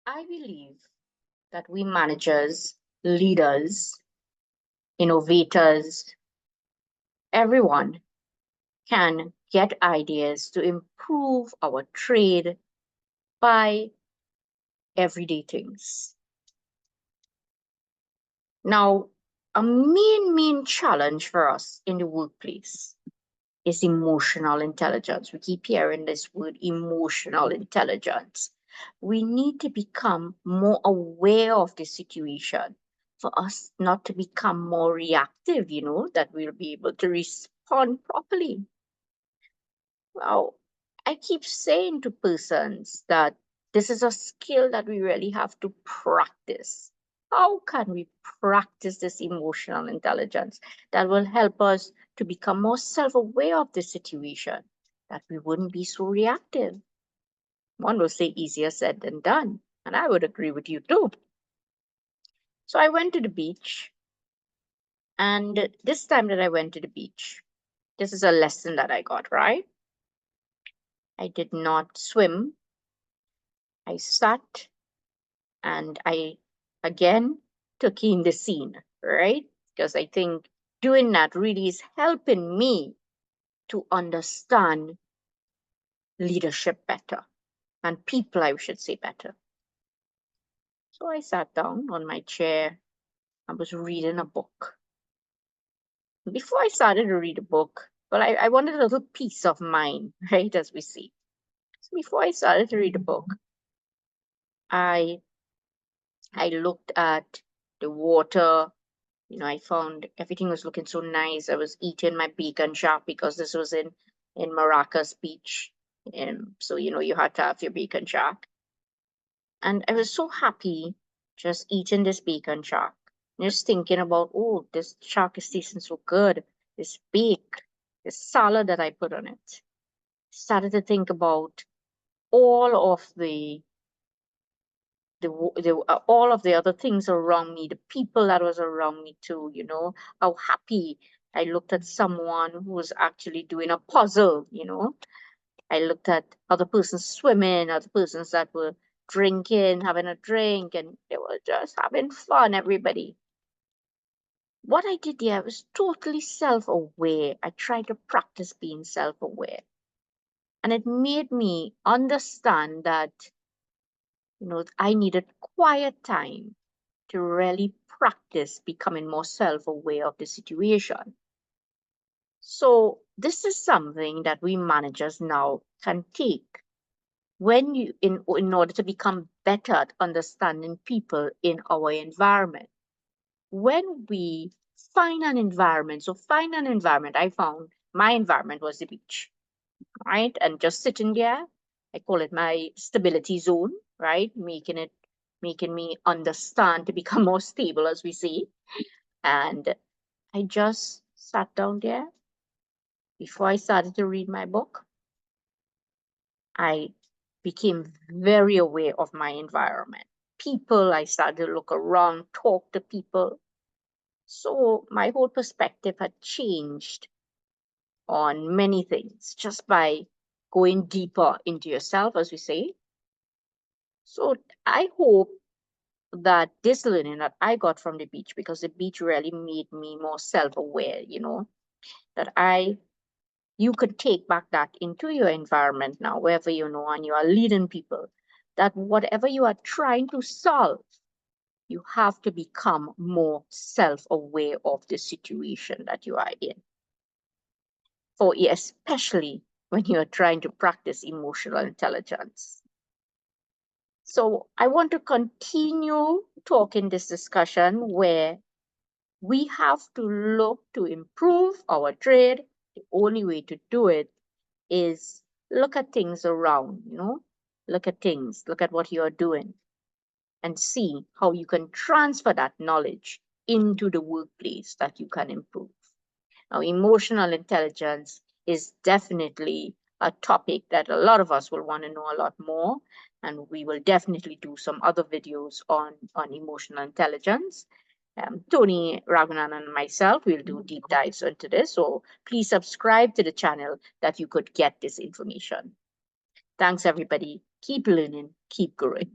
I believe that we managers, leaders, innovators, everyone can get ideas to improve our trade by everyday things. Now, a main challenge for us in the workplace is emotional intelligence. We keep hearing this word emotional intelligence. We need to become more aware of the situation for us not to become more reactive, that we'll be able to respond properly. Well, I keep saying to persons that this is a skill that we really have to practice. How can we practice this emotional intelligence that will help us to become more self aware of the situation, that we wouldn't be so reactive? One will say easier said than done, and I would agree with you too. So I went to the beach, and this time that I went to the beach, this is a lesson that I got, right? I did not swim. I sat and I again took in the scene, right? Because I think doing that really is helping me to understand leadership better and people, I should say, better. So I sat down on my chair. I was reading a book. Before I started to read a book, well, I wanted a little peace of mind, right? As we see. So before I started to read a book, I I looked at the water. I found everything was looking so nice. I was eating my bacon shack because this was in Maracas Beach. And so, you had to have your bacon shack. And I was so happy just eating this bacon shack. Just thinking about, oh, this shack is tasting so good. This bake, this salad that I put on it. Started to think about all of all of the other things around me, the people that was around me too, how happy. I looked at someone who was actually doing a puzzle, I looked at other persons swimming, other persons that were drinking, having a drink, and they were just having fun, everybody. What I did there, I was totally self-aware. I tried to practice being self-aware. And it made me understand that, I needed quiet time to really practice becoming more self-aware of the situation. So this is something that we managers now can take when in order to become better at understanding people in our environment. When we find an environment, I found my environment was the beach, right? And just sitting there, I call it my stability zone, right? Making me understand to become more stable, as we say. And I just sat down there. Before I started to read my book, I became very aware of my environment. People, I started to look around, talk to people. So my whole perspective had changed on many things just by going deeper into yourself, as we say. So I hope that this learning that I got from the beach, because the beach really made me more self-aware, that you could take back that into your environment now, wherever and you are leading people, that whatever you are trying to solve, you have to become more self-aware of the situation that you are in. Especially when you are trying to practice emotional intelligence. So I want to continue talking this discussion where we have to look to improve our trade. The only way to do it is look at things around, look at things, look at what you are doing, and see how you can transfer that knowledge into the workplace that you can improve. Now, emotional intelligence is definitely a topic that a lot of us will want to know a lot more, and we will definitely do some other videos on emotional intelligence. Tony, Raghunan, and myself will do deep dives into this. So please subscribe to the channel that you could get this information. Thanks, everybody. Keep learning, keep growing.